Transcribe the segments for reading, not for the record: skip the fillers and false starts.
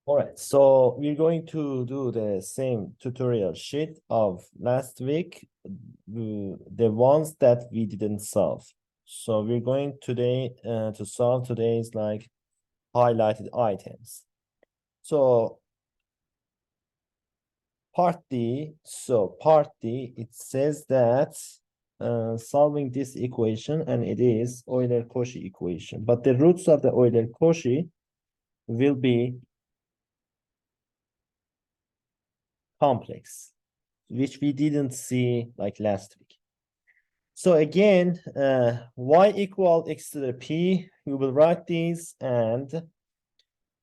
All right, so we're going to do the same tutorial sheet of last week, the ones that we didn't solve. So we're going today to solve today's like highlighted items. So part D, it says that solving this equation, and it is Euler-Cauchy equation, but the roots of the Euler-Cauchy will be complex, which we didn't see like last week. So again, y equal x to the p, we will write these, and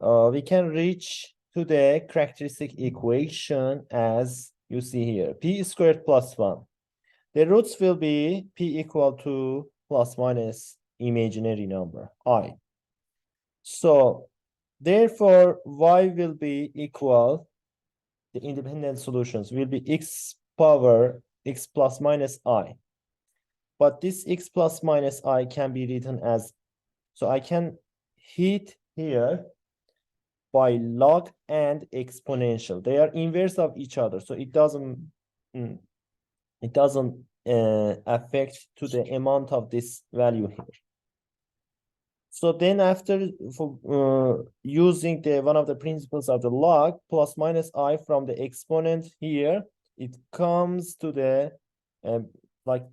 we can reach to the characteristic equation as you see here, p squared plus 1. The roots will be p equal to plus minus imaginary number I. So therefore, y will be equal, the independent solutions will be x power x plus minus I. But this x plus minus I can be written as, so I can hit here by log and exponential. They are inverse of each other, so it doesn't affect to the amount of this value here. So then after using the one of the principles of the log, plus minus I from the exponent here, it comes to the like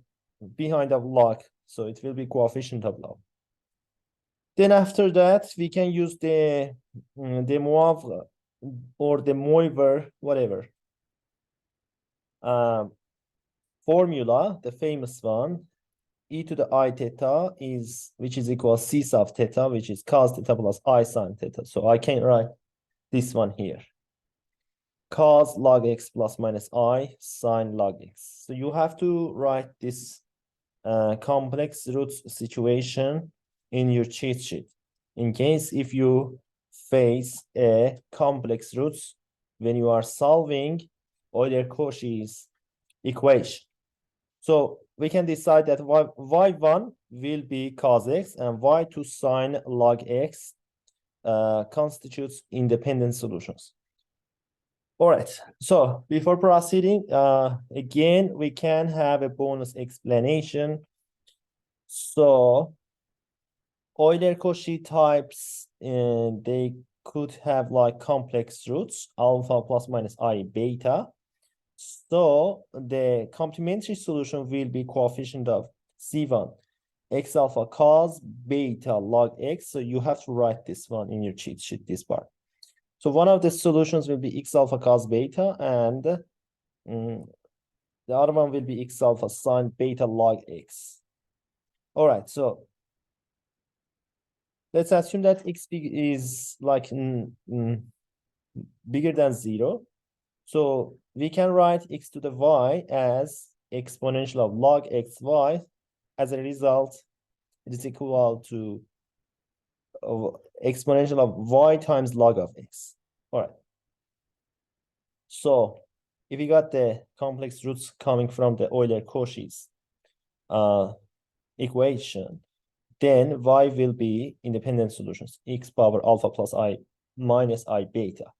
behind of log, so it will be coefficient of log. Then after that we can use the Moivre or the Moivre, whatever formula, the famous one. E to the I theta is, which is equal to C sub theta, which is cos theta plus I sin theta. So I can write this one here. Cos log x plus minus I sin log x. So you have to write this complex roots situation in your cheat sheet, in case if you face a complex roots when you are solving Euler-Cauchy's equation. So we can decide that y1 will be cos x and y2 sin log x constitutes independent solutions. All right, so before proceeding, again, we can have a bonus explanation. So Euler-Cauchy types, they could have like complex roots, alpha plus minus I beta. So the complementary solution will be coefficient of C1, x alpha cos beta log x. So you have to write this one in your cheat sheet, this part. So one of the solutions will be x alpha cos beta, and the other one will be x alpha sin beta log x. All right, so let's assume that x is like bigger than 0. So we can write x to the y as exponential of log xy. As a result, it is equal to exponential of y times log of x. All right. So if we got the complex roots coming from the Euler-Cauchy's equation, then y will be independent solutions, x power alpha plus I minus I beta.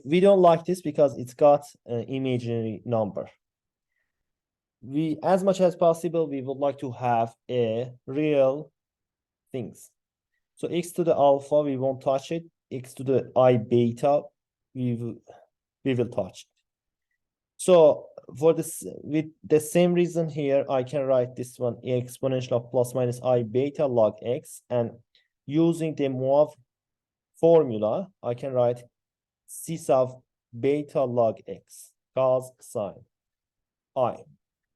We don't like this because it's got an imaginary number. We, as much as possible, we would like to have a real things. So x to the alpha, we won't touch it. X to the I beta, we will touch it. So for this, with the same reason here, I can write this one exponential of plus minus I beta log x, and using the Moivre formula, I can write C sub beta log x cos sin I.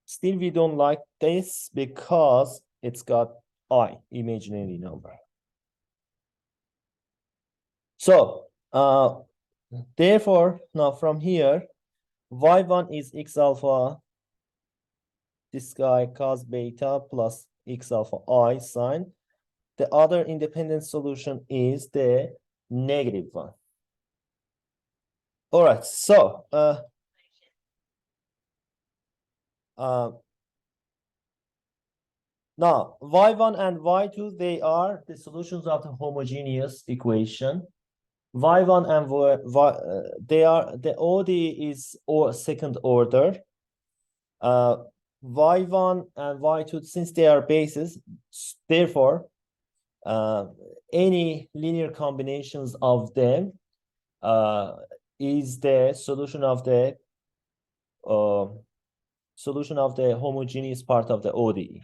Still, we don't like this because it's got I, imaginary number. So therefore, now from here, y1 is x alpha, this guy cos beta plus x alpha I sin. The other independent solution is the negative one. All right, so now y1 and y2, they are the solutions of the homogeneous equation. y1 and the ODE is or second order. Y1 and Y2, since they are bases, therefore any linear combinations of them is the solution of the homogeneous part of the ODE.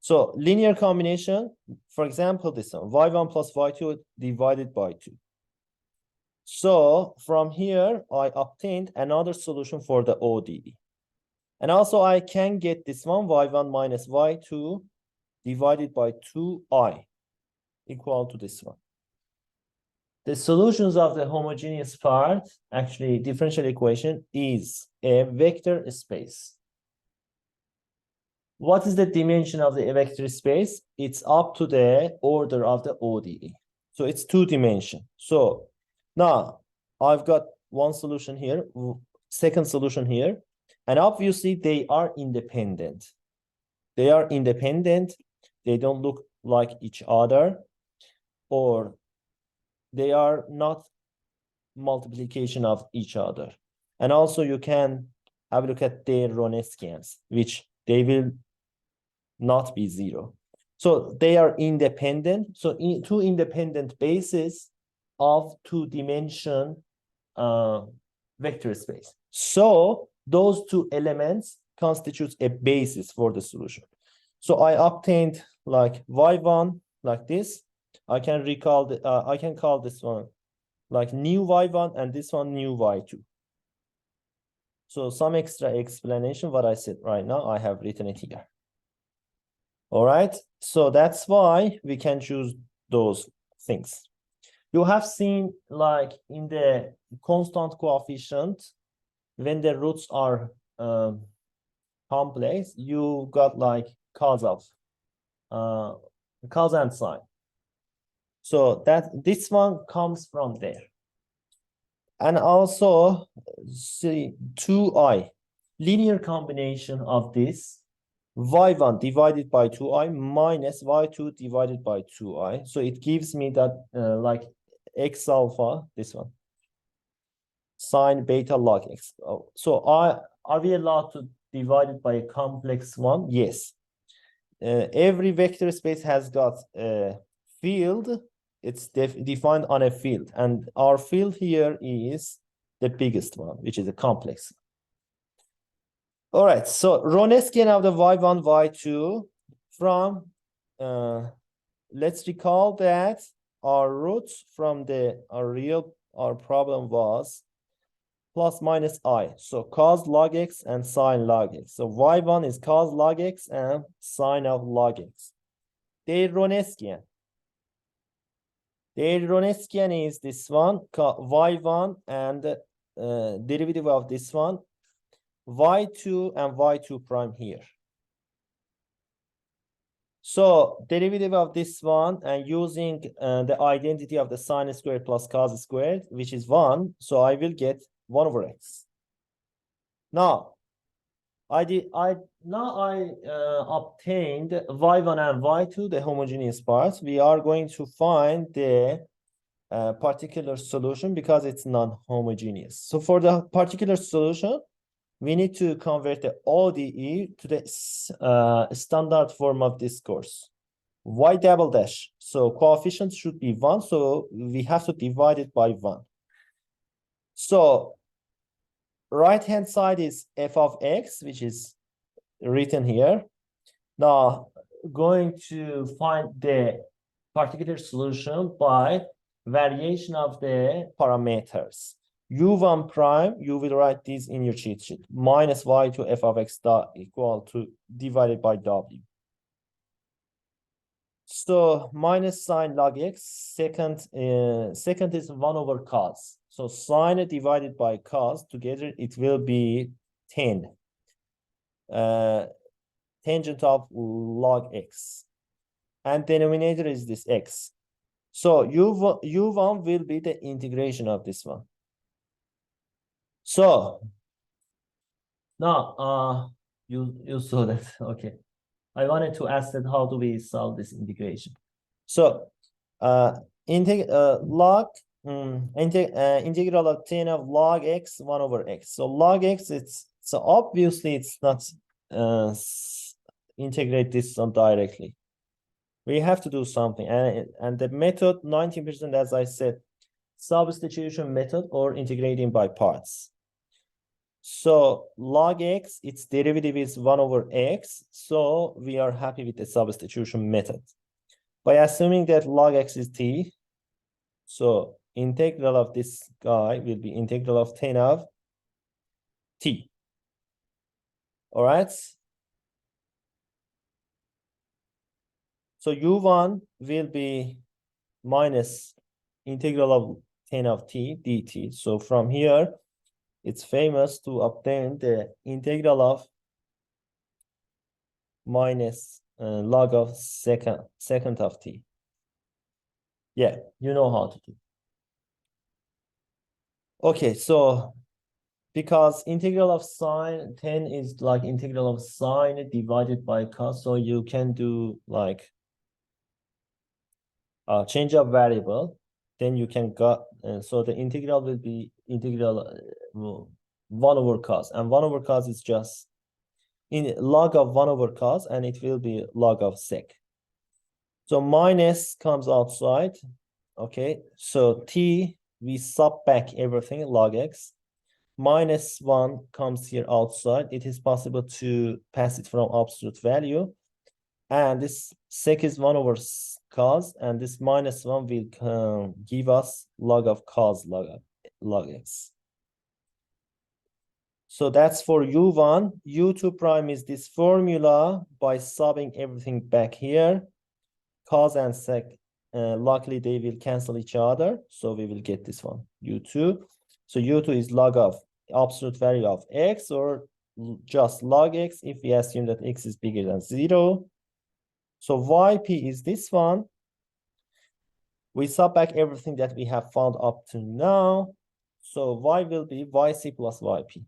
So linear combination, for example, this one, y1 plus y2 divided by 2. So from here, I obtained another solution for the ODE. And also I can get this one, y1 minus y2 divided by 2i equal to this one. The solutions of the homogeneous part, actually differential equation, is a vector space. What is the dimension of the vector space? It's up to the order of the ODE. So it's 2 dimension. So now I've got one solution here, second solution here, and obviously they are independent. They are independent. They don't look like each other, or they are not multiplication of each other. And also you can have a look at their Wronskians, which they will not be 0. So they are independent. So two independent bases of 2-dimension vector space. So those 2 elements constitutes a basis for the solution. So I obtained like y1 like this. I can call this one like new y1 and this one new y2. So some extra explanation what I said right now, I have written it here. All right, so that's why we can choose those things. You have seen like in the constant coefficient, when the roots are complex, you got like cos and sine. So this one comes from there. And also see 2i, linear combination of this y1 divided by 2i minus y2 divided by 2i. So it gives me that like x alpha, this one, sine beta log x. So are we allowed to divide it by a complex one? Yes. Every vector space has got a field. It's defined on a field. And our field here is the biggest one, which is a complex. All right, so Wronskian of the y1, y2 from, let's recall that our roots from our problem was plus minus I. So cos log x and sine log x. So y1 is cos log x and sine of log x. Their Wronskian. Their Wronskian is this one, y1 and derivative of this one, y2 and y2 prime here. So derivative of this one and using the identity of the sine squared plus cos squared, which is 1. So I will get 1 over x. Now I obtained y1 and y2, the homogeneous parts. We are going to find the particular solution because it's non-homogeneous. So for the particular solution, we need to convert the ODE to the standard form of this course. Y double dash. So coefficient should be 1. So we have to divide it by 1. So right-hand side is f of x, which is written here. Now, going to find the particular solution by variation of the parameters. U1 prime, you will write this in your cheat sheet. Minus y2 f of x dot equal to divided by w. So minus sine log x, second is 1 over cos. So sine divided by cos, together it will be 10. Tangent of log x. And denominator is this x. So u1 will be the integration of this one. So now you saw that. Okay. I wanted to ask that how do we solve this integration? So log Integral of tan of log x 1 over x. So log x, so obviously it's not integrate this on directly. We have to do something, and the method 19%, as I said, substitution method or integrating by parts. So log x, its derivative is 1 over x. So we are happy with the substitution method. By assuming that log x is t, so integral of this guy will be integral of tan of t. All right. So u1 will be minus integral of tan of t dt. So from here, it's famous to obtain the integral of minus log of second of t. Yeah, you know how to do. Okay, so because integral of sine 10 is like integral of sine divided by cos, so you can do like change of variable, then you can got so the integral will be integral 1 over cos, and 1 over cos is just in log of 1 over cos, and it will be log of sec. So minus comes outside. Okay, so t, we sub back everything, log x. Minus 1 comes here outside. It is possible to pass it from absolute value. And this sec is 1 over cos, and this minus 1 will give us log of cos log x. So that's for u1. u2 prime is this formula by subbing everything back here. Cos and sec, luckily they will cancel each other. So we will get this one, u2. So u2 is log of absolute value of x, or just log x if we assume that x is bigger than 0. So yp is this one. We sub back everything that we have found up to now. So y will be yc plus yp.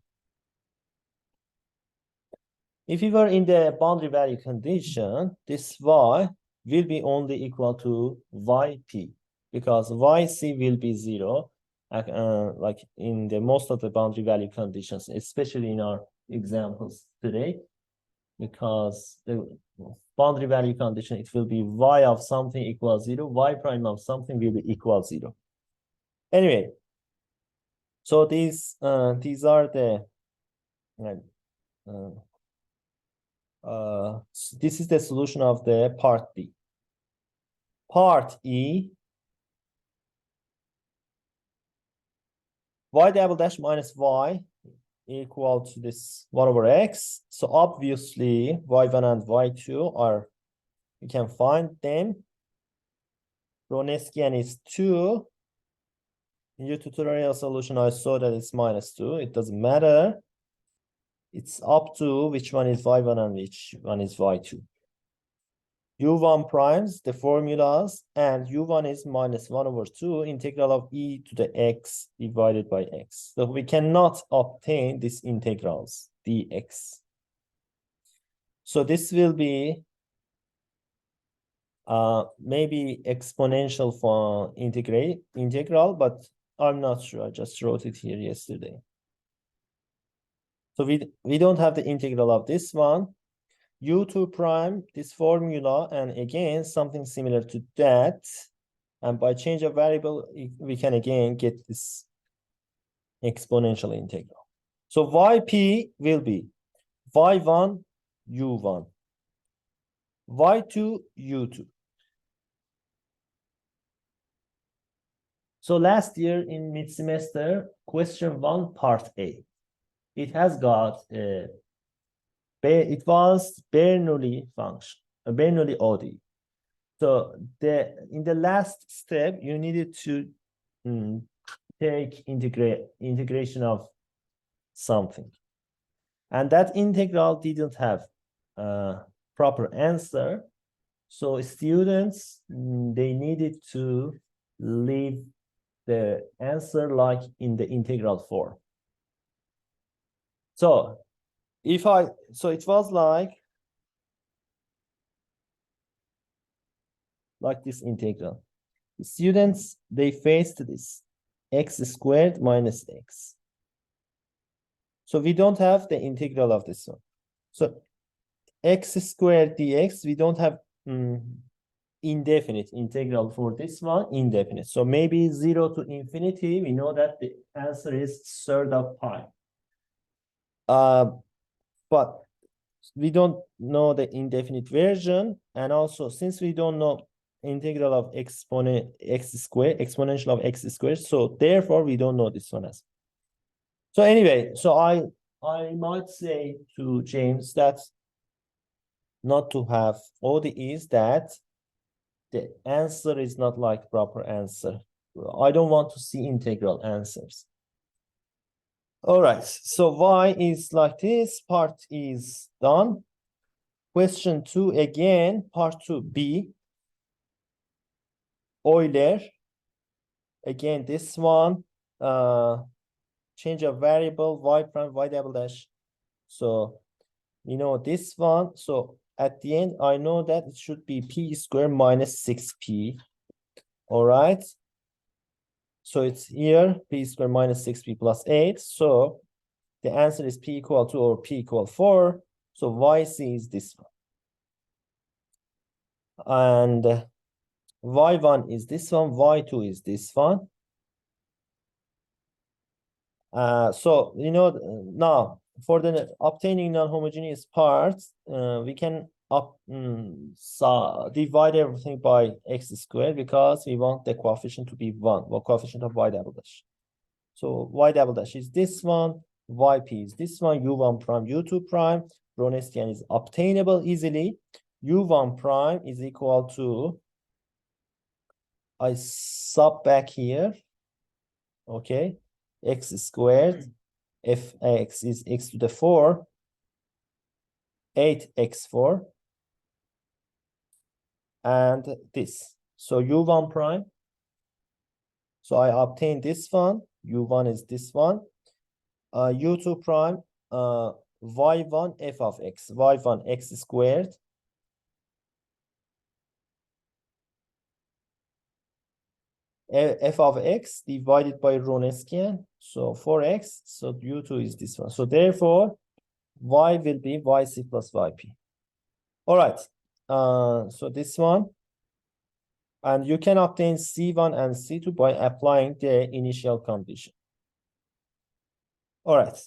If we were in the boundary value condition, this y will be only equal to yp, because yc will be 0, like in the most of the boundary value conditions, especially in our examples today, because the boundary value condition, it will be y of something equals 0, y prime of something will be equal 0. Anyway, so these are the this is the solution of the part B. Part E, y double dash minus y equal to this 1 over x. So obviously y1 and y2 are, you can find them. Brunelleschian is 2. In your tutorial solution, I saw that it's minus 2. It doesn't matter. It's up to which one is y1 and which one is y2. u1 primes, the formulas, and u1 is minus 1 over 2 integral of e to the x divided by x. So we cannot obtain these integrals, dx. So this will be maybe exponential for integral, but I'm not sure. I just wrote it here yesterday. So we don't have the integral of this one. u2 prime, this formula, and again, something similar to that. And by change of variable, we can again get this exponential integral. So yp will be y1, u1, y2, u2. So last year in mid-semester, question 1, part A, it has got it was Bernoulli function, a Bernoulli ODE. So in the last step, you needed to take integration of something, and that integral didn't have a proper answer. So students, they needed to leave the answer like in the integral form. So it was like this integral. Students, they faced this x squared minus x. So we don't have the integral of this one. So x squared dx, we don't have indefinite integral for this one, indefinite. So maybe 0 to infinity, we know that the answer is third of pi. But we don't know the indefinite version. And also, since we don't know integral of exponential of x squared, so therefore we don't know this one as well. So anyway, so I might say to James that not to have ODEs, that the answer is not like proper answer. I don't want to see integral answers. All right, so y is like this, part is done. Question 2 again, part 2b. Euler. Again, this one, change of variable, y prime, y double dash. So, you know, this one, so at the end, I know that it should be p squared minus 6p. All right. So it's here, p squared minus 6p plus 8. So the answer is p equal to or p equal 4. So yc is this one. And y1 is this one, y2 is this one. So, you know, now for the obtaining non-homogeneous parts, we can divide everything by x squared because we want the coefficient to be 1, or coefficient of y double dash. So y double dash is this one, yp is this one, u1 prime, u2 prime. Brownian is obtainable easily. u1 prime is equal to, I sub back here, okay, x squared, fx is x to the 4, 8x4, and this. So u1 prime, so I obtain this one, u1 is this one, u2 prime, y1 f of x, y1 x squared, f of x divided by Brownian, so 4x, so u2 is this one. So therefore, y will be yc plus yp. All right, so this one, and you can obtain C1 and C2 by applying the initial condition. All right.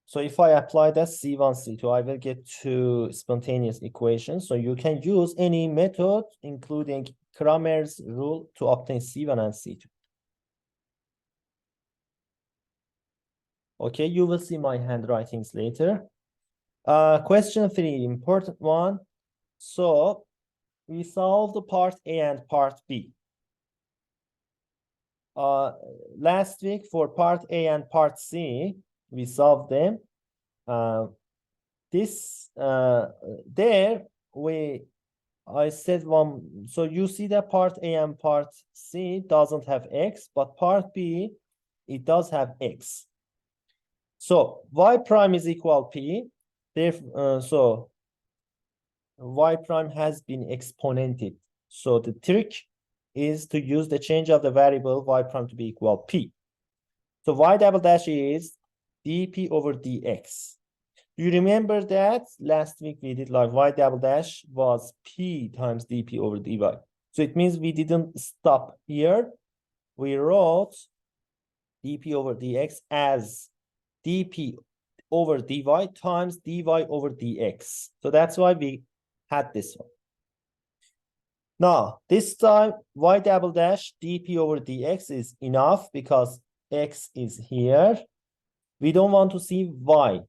So if I apply that C1, C2, I will get two spontaneous equations. So you can use any method, including Cramer's rule, to obtain C1 and C2. Okay, you will see my handwritings later. Question 3, important one. So we solved the part A and part B. Last week for part A and part C, we solved them. I said one, so you see that part A and part C doesn't have X, but part B, it does have X. So y prime is equal P, so y prime has been exponented. So the trick is to use the change of the variable y prime to be equal P. So y double dash is dp over dx. You remember that last week we did like y double dash was p times dp over dy. So it means we didn't stop here. We wrote dp over dx as dp over dy times dy over dx. So that's why we had this one. Now, this time, y double dash dp over dx is enough because x is here. We don't want to see y,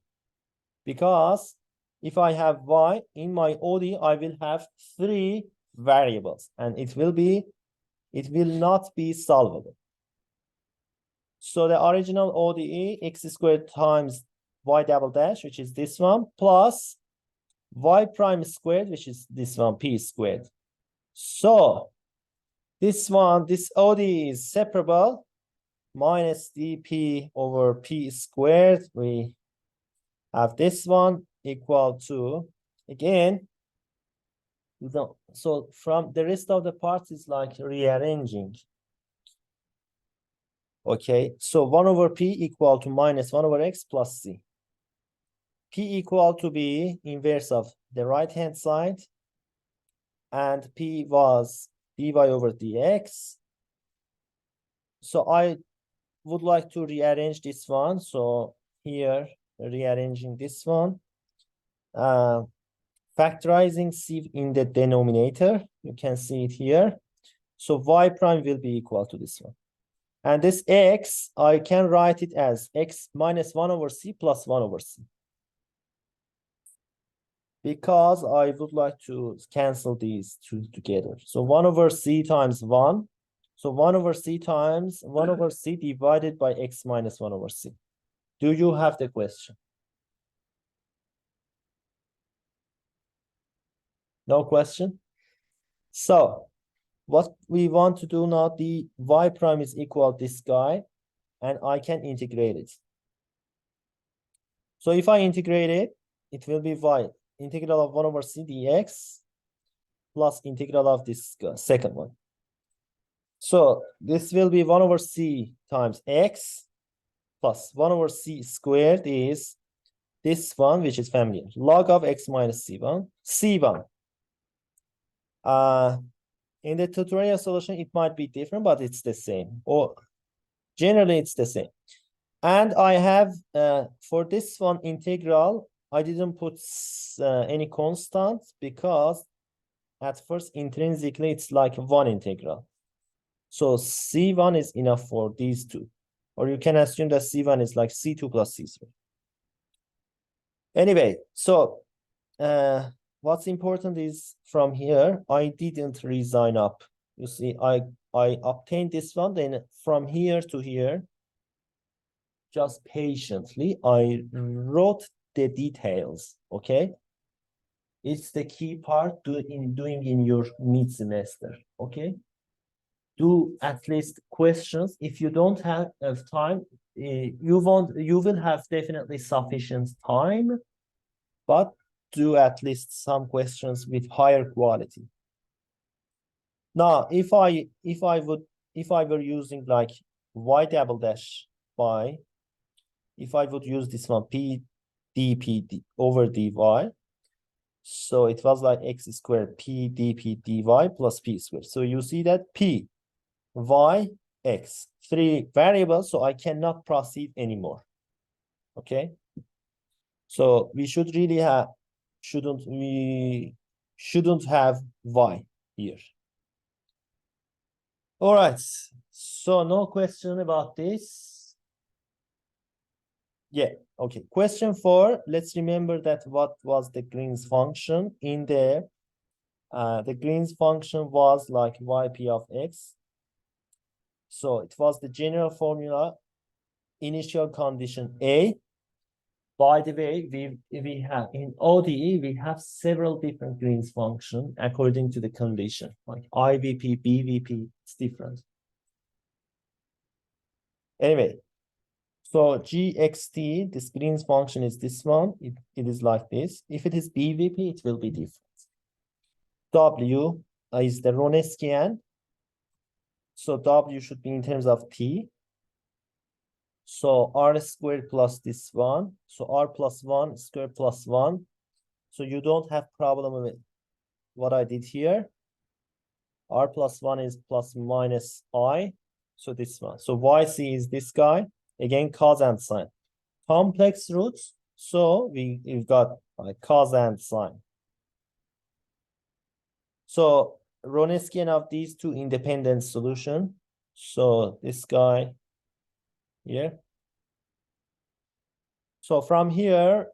because if I have y in my ODE, I will have 3 variables, and it will not be solvable. So the original ODE, x squared times y double dash, which is this one, plus y prime squared, which is this one, p squared. So this one, this ODE is separable, minus dp over p squared. We have this one equal to, again, No. So from the rest of the parts is like rearranging. Okay, so 1 over p equal to minus 1 over x plus c. P equal to be inverse of the right hand side, and p was dy over dx. So I would like to rearrange this one. So here, rearranging this one, factorizing c in the denominator, you can see it here. So y prime will be equal to this one. And this x, I can write it as x minus 1 over c plus 1 over c. Because I would like to cancel these two together. So 1 over c times 1. So 1 over c times 1 over c divided by x minus 1 over c. Do you have the question? No question? So what we want to do now, the y prime is equal to this guy, and I can integrate it. So if I integrate it, it will be y integral of 1 over c dx plus integral of this second one. So this will be 1 over c times x plus 1 over c squared is this one, which is familiar. Log of x minus c1. c1. In the tutorial solution, it might be different, but it's the same. Or generally, it's the same. And I have, for this one integral, I didn't put any constant because at first intrinsically it's like one integral. So c1 is enough for these two. Or you can assume that c1 is like c2 plus c3. Anyway, so what's important is from here, I didn't resign up. You see, I obtained this one, then from here to here, just patiently, I wrote the details, okay? It's the key part doing in your mid-semester, okay? Do at least questions. If you don't have time, you will have definitely sufficient time, but do at least some questions with higher quality. Now, if I were using like y double dash by, if I would use this one p dp over dy, so it was like x squared p dp dy plus p squared. So you see that p, y, x, 3 variables, so I cannot proceed anymore. Okay. So we should really have, shouldn't have y here. All right. So no question about this. Yeah. Okay. Question 4. Let's remember that what was the Green's function in there. The Green's function was like yp of x. So it was the general formula, initial condition A. By the way, we have in ODE, we have several different Green's function according to the condition, like IVP, BVP, it's different. Anyway, so GXT, this Green's function is this one. It is like this. If it is BVP, it will be different. W is the Wronskian. So W should be in terms of T. So R squared plus this one. So R plus 1 squared plus 1. So you don't have problem with what I did here. R plus 1 is plus minus I. So this one. So YC is this guy. Again, cos and sine. Complex roots. So we've got like cos and sine. So Wronskian of these two independent solution. So this guy here. So from here,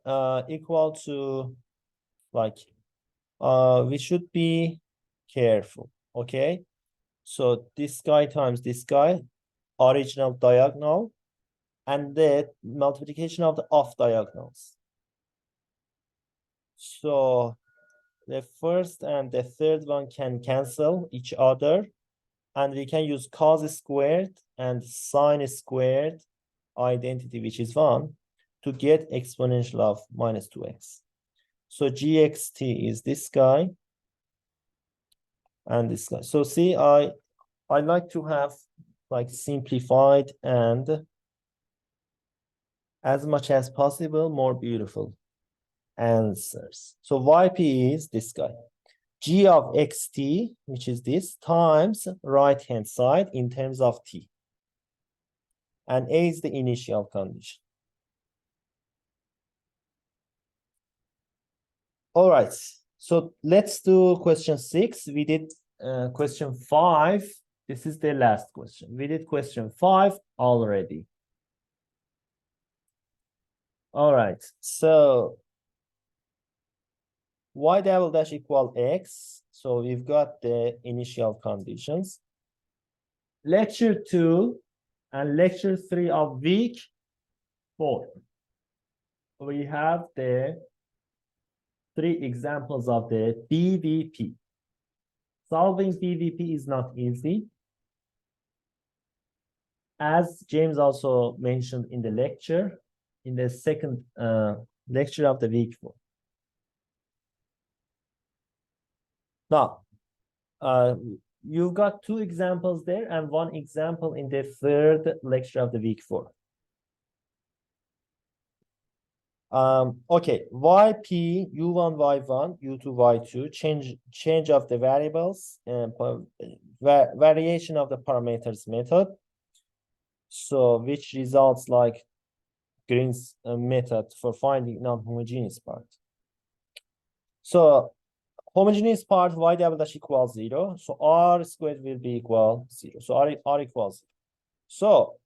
equal to like, we should be careful, okay? So this guy times this guy, original diagonal, and the multiplication of the off diagonals. So the first and the third one can cancel each other, and we can use cos squared and sine squared identity, which is 1, to get exponential of minus 2x. So GXT is this guy. and this guy. So see, I like to have like simplified and as much as possible more beautiful answers. So YP is this guy. G of xt, which is this, times right-hand side in terms of t. And A is the initial condition. All right. So let's do question 6. We did question 5. This is the last question. We did question 5 already. All right. So y double dash equal x. So we've got the initial conditions. Lecture 2 and lecture 3 of week 4. We have the 3 examples of the BVP. Solving BVP is not easy. As James also mentioned in the lecture, in the second lecture of the week 4. Now, you've got 2 examples there and 1 example in the third lecture of the week 4. Okay, YP, U1, Y1, U2, Y2, change of the variables, variation of the parameters method. So which results like Green's method for finding non-homogeneous part. So homogeneous part y double dash equals 0. So r squared will be equal 0. So r equals 0. So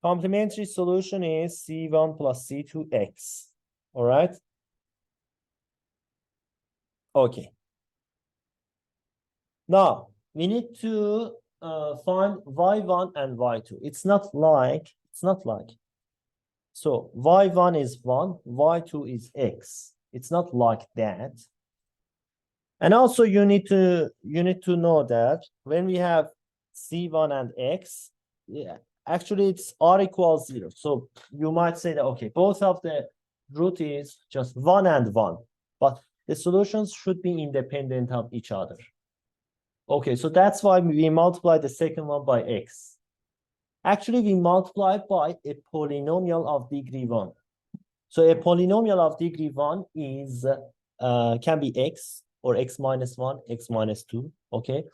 complementary solution is C1 plus C2x. All right. Okay. Now we need to find y1 and y2. It's not like. So y1 is 1, y2 is x. It's not like that. And also you need to know that when we have C1 and x, yeah, actually it's r equals 0. So you might say that, okay, both of the root is just 1 and 1, but the solutions should be independent of each other. Okay, so that's why we multiply the second one by x. Actually, we multiply by a polynomial of degree 1. So a polynomial of degree 1 is can be x or x minus 1, x minus 2. Okay.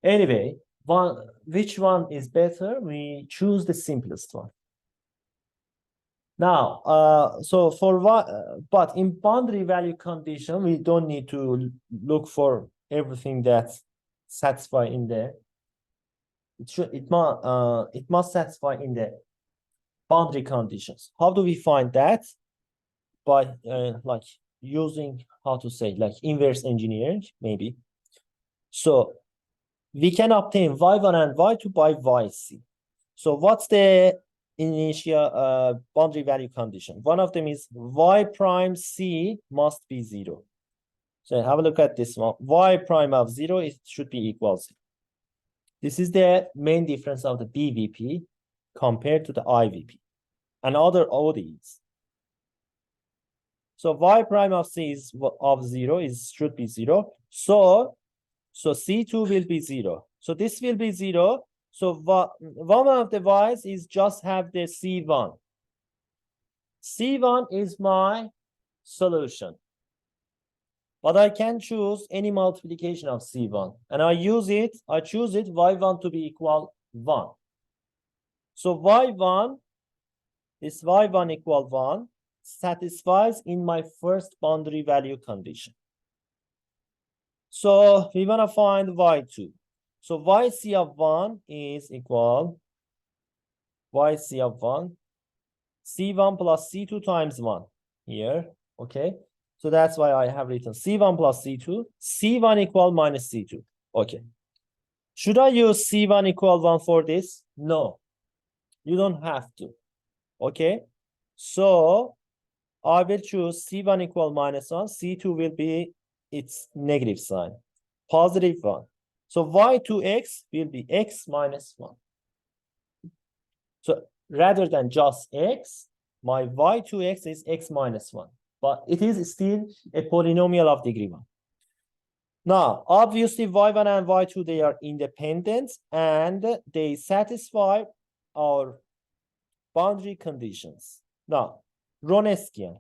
Anyway, which one is better? We choose the simplest one. Now, so for but in boundary value condition, we don't need to look for everything that's satisfied in there. It must satisfy in the boundary conditions. How do we find that? By like using, how to say, like inverse engineering, maybe. So we can obtain y1 and y2 by yc. So what's the initial boundary value condition? One of them is y prime c must be 0. So have a look at this one. Y prime of 0, it should be equal 0. This is the main difference of the BVP compared to the IVP and other ODEs. So y prime of c is of 0 should be 0. So C2 will be 0. So this will be 0. So one of the y's is just have the C1. C1 is my solution. But I can choose any multiplication of C1. And I choose it, y1 to be equal 1. So y1, this y1 equal 1, satisfies in my first boundary value condition. So we want to find y2. So yc of 1 is equal yc of 1, c1 plus c2 times 1 here. Okay. So that's why I have written c1 plus c2, c1 equal minus c2. Okay. Should I use c1 equal 1 for this? No, you don't have to. Okay. So I will choose c1 equal minus 1, c2 will be its negative sign, positive 1. So y2x will be x minus 1. So rather than just x, my y2x is x minus 1. But it is still a polynomial of degree 1. Now, obviously, y1 and y2, they are independent and they satisfy our boundary conditions. Now, Wronskian,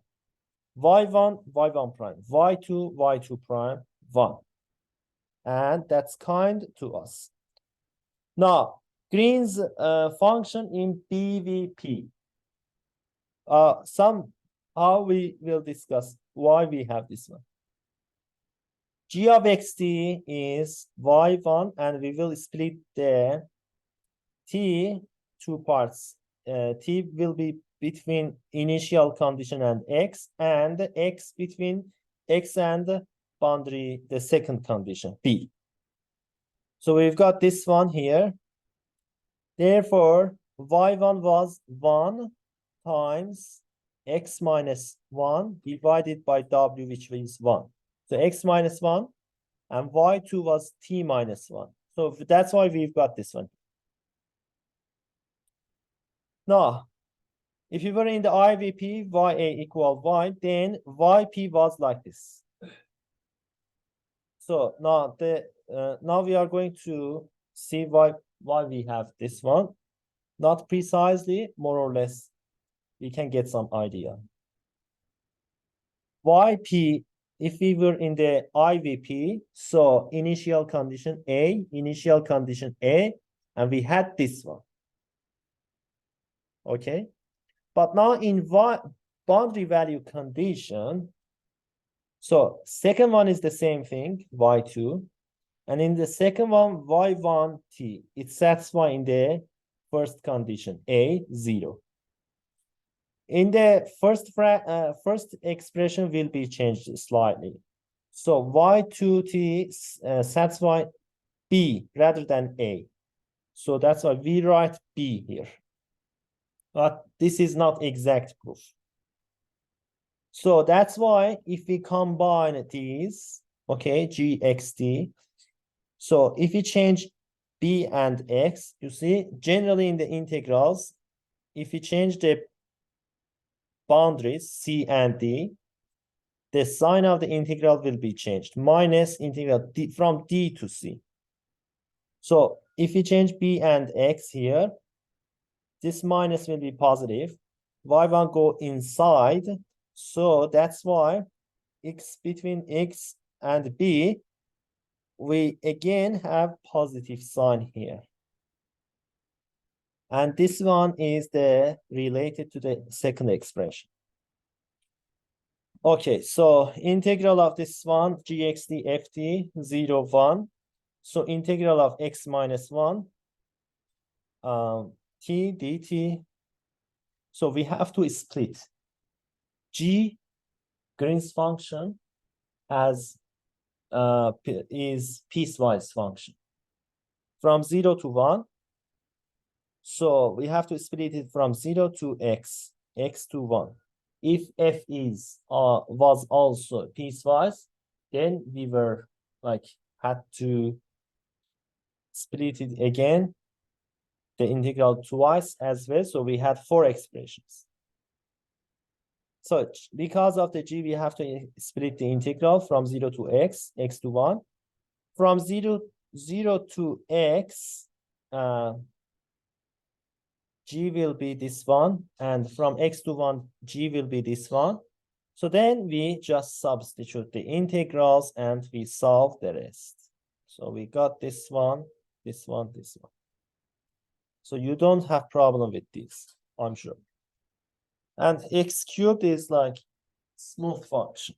y1, y1 prime, y2, y2 prime, 1. And that's kind to us. Now, Green's function in BVP. Somehow we will discuss why we have this one. G of xt is y1, and we will split the t two parts. T will be between initial condition and x between x and boundary, the second condition, b. So we've got this one here. Therefore, y1 was 1 times x minus 1 divided by w, which is 1. So x minus 1, and y2 was t minus 1. So that's why we've got this one. Now, if you were in the IVP, ya equal y, then yp was like this. So now now we are going to see why we have this one. Not precisely, more or less, we can get some idea. Yp, if we were in the IVP, so initial condition A, and we had this one. Okay. But now in boundary value condition, so second one is the same thing, y2. And in the second one, y1t, it's satisfied in the first condition, A, 0. In the first expression will be changed slightly. So y2t satisfy B rather than A. So that's why we write B here. But this is not exact proof. So that's why if we combine these, okay, gxt, so if we change b and x, you see, generally in the integrals, if we change the boundaries c and d, the sign of the integral will be changed, minus integral d, from d to c. So if we change b and x here, this minus will be positive. Y1 go inside. So that's why x between x and b, we again have positive sign here. And this one is related to the second expression. Okay, so integral of this one, gxt ft 0, 1. So integral of x minus 1, t dt. So we have to split g, Green's function, as is piecewise function from 0 to 1. So we have to split it from 0 to x to 1. If f is was also piecewise, then we were had to split it again, the integral twice as well. So we had 4 expressions. So because of the g, we have to split the integral from 0 to x to 1. From 0 to x, g will be this one, and from x to 1, g will be this one. So then we just substitute the integrals and we solve the rest. So we got this one, this one, this one. So you don't have problem with this, I'm sure. And x cubed is like smooth function.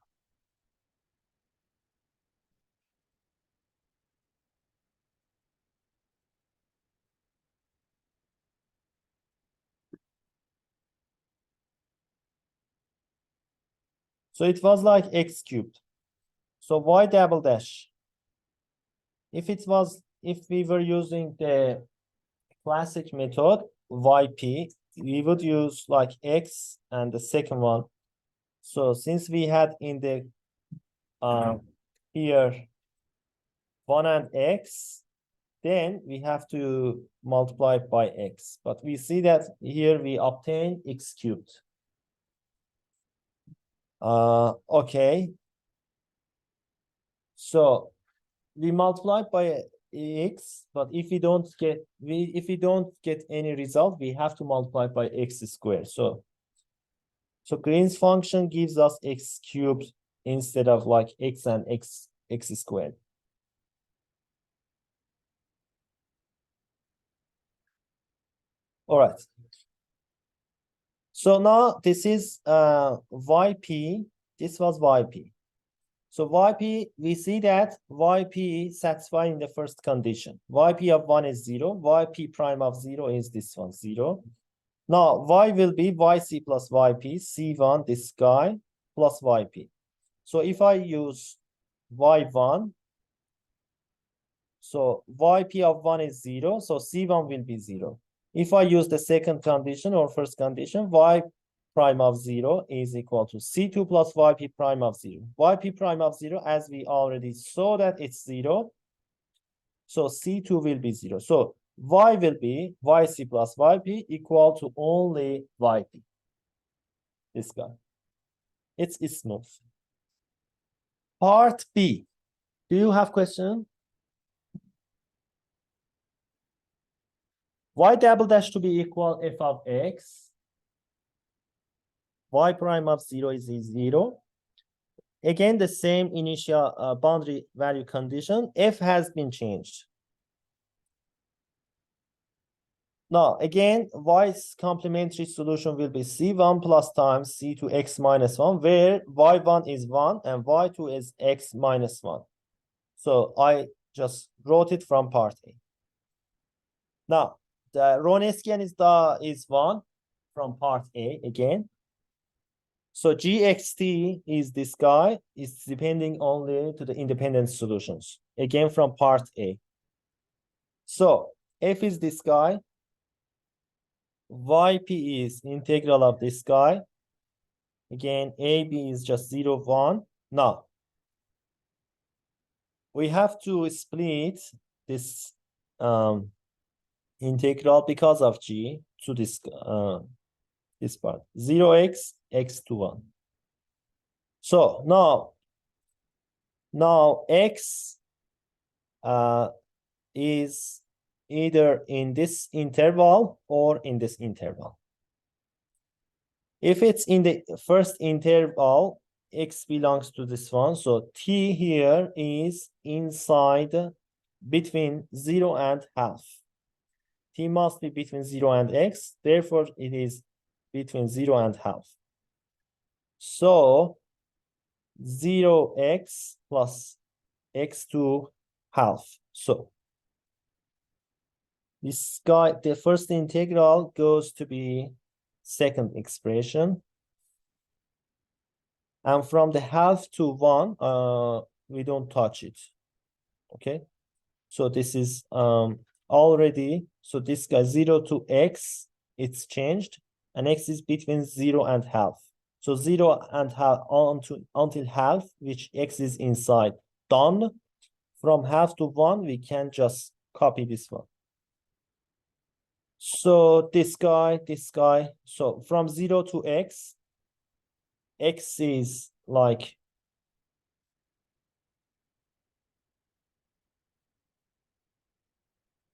So it was like x cubed. So y double dash. If we were using the classic method, yp, we would use like x and the second one. So since we had in the here 1 and x, then we have to multiply by x. But we see that here we obtain x cubed. Okay. So we multiply by x, but if we don't get any result, we have to multiply by x squared. So Green's function gives us x cubed instead of like x and x squared. All right. So now this is yp. This was yp. So yp, we see that yp satisfying the first condition. Yp of 1 is 0. Yp prime of 0 is this one, 0. Now y will be yc plus yp, c1, this guy, plus yp. So if I use y1, so yp of 1 is 0, so c1 will be 0. If I use the second condition or first condition, y prime of 0 is equal to c2 plus yp prime of 0. Yp prime of 0, as we already saw that it's 0, so c2 will be 0. So y will be yc plus yp equal to only yp. This guy. It's smooth. Part B. Do you have question? Y double dash to be equal f of x. Y prime of 0 is 0. Again, the same initial boundary value condition. F has been changed. Now, again, y's complementary solution will be c1 plus times c2 x minus 1, where y1 is 1 and y2 is x minus 1. So I just wrote it from part A. Now, the Wronskian is 1 from part A again. So gxt is this guy, is depending only to the independent solutions, again from part A. So f is this guy, yp is integral of this guy. Again, ab is just 0, 1. Now, we have to split this integral because of g to this part, 0x, x to 1. So now x is either in this interval or in this interval. If it's in the first interval, x belongs to this one. So t here is inside between 0 and half. T must be between 0 and x. Therefore, it is between 0 and half. So 0x plus x to half. So this guy, the first integral goes to be second expression. And from the half to 1, we don't touch it. Okay. So this is already, so this guy 0 to x, it's changed. And x is between 0 and half. So 0 and half until half, which x is inside. Done. From half to 1, we can just copy this one. So this guy. So from 0 to x is like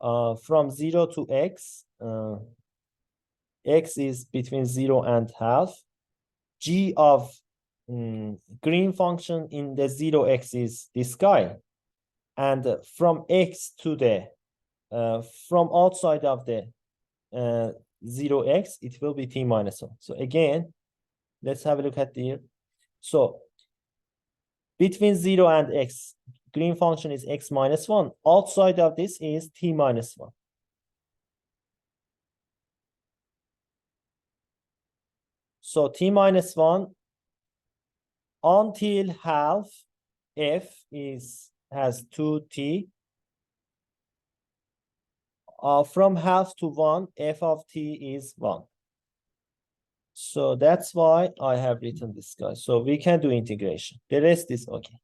from 0 to x is between 0 and half. G of green function in the 0x is this guy. And from x to the from outside of the 0x, it will be t minus 1. So again, let's have a look at here. So between 0 and x, green function is x minus 1. Outside of this is t minus 1. So t minus 1 until half, f has 2t. From half to 1, f of t is 1. So that's why I have written this guy. So we can do integration. The rest is okay.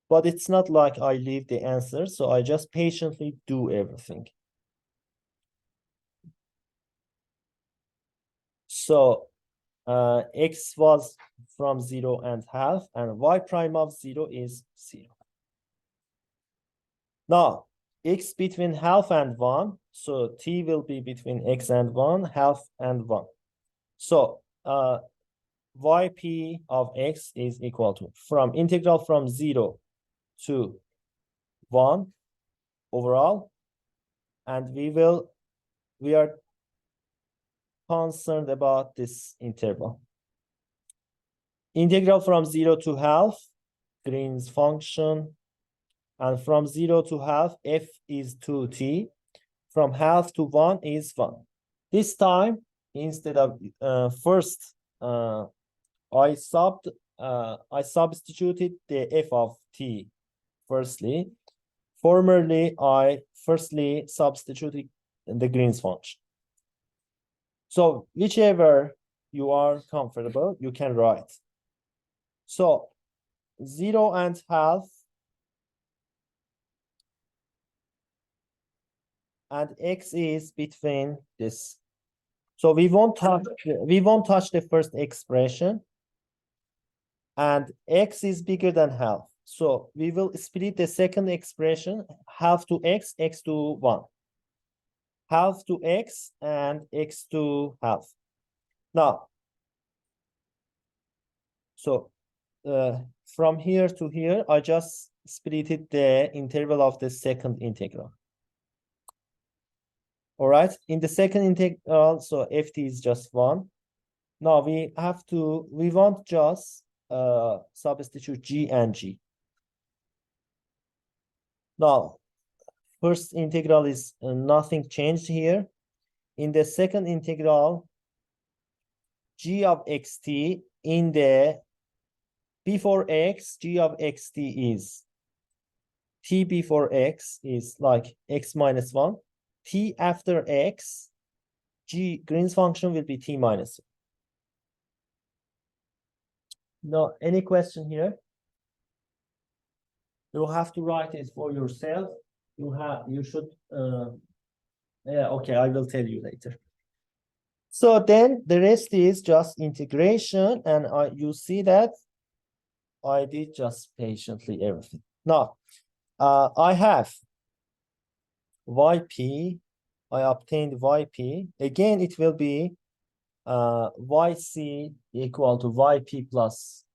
But it's not like I leave the answer. So I just patiently do everything. So x was from 0 and half, and y prime of 0 is 0. Now, x between half and 1, so t will be between x and 1, half and 1. So yp of x is equal to, from integral from 0 to 1 overall, and we are concerned about this interval. Integral from 0 to half, Green's function, and from 0 to half, f is 2t. From half to 1 is 1. This time, instead of first, I substituted the f of t firstly. Formerly, I firstly substituted the Green's function. So whichever you are comfortable, you can write. So 0 and half and x is between this. So we won't touch the first expression, and x is bigger than half. So we will split the second expression, half to x, x to 1. Half to x and x to half. Now, so from here to here, I just splitted the interval of the second integral. All right, in the second integral, so ft is just 1. Now we want just substitute g and g. Now, first integral is nothing changed here. In the second integral, g of xt in the before x, g of xt is t before x is like x minus 1. T after x, Green's function will be t minus 1. No, any question here? You have to write it for yourself. You should, yeah, okay, I will tell you later. So then the rest is just integration, and you see that I did just patiently everything. Now, I have yp, I obtained yp. Again, it will be yc equal to yp plus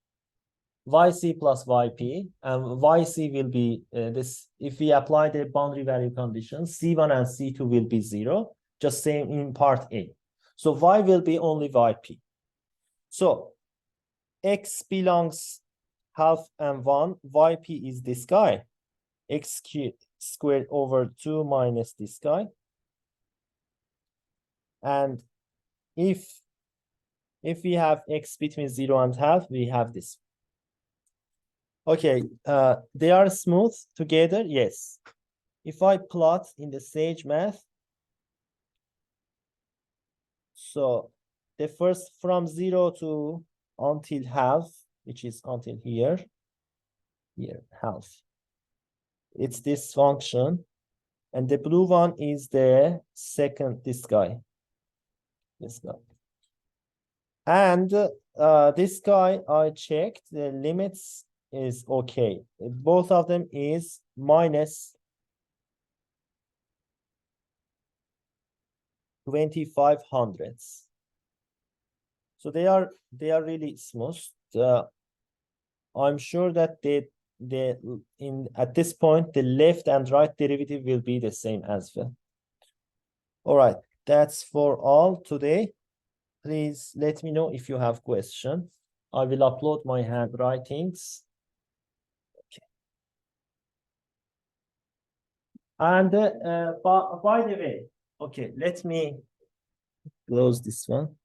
yc plus yp, and yc will be this. If we apply the boundary value conditions, c1 and c2 will be 0, just same in part A. So y will be only yp. So x belongs half and 1, yp is this guy, x squared over 2 minus this guy. And if we have x between 0 and half, we have this. Okay, they are smooth together, yes. If I plot in the Sage Math, so the first from 0 to until half, which is until here, half. It's this function. And the blue one is the second, this guy. And this guy, I checked, the limits is okay. Both of them is minus 2500. So they are really smooth. I'm sure that at this point the left and right derivative will be the same as well. All right, that's for all today. Please let me know if you have questions. I will upload my handwritings. Okay. And by the way, okay, let me close this one.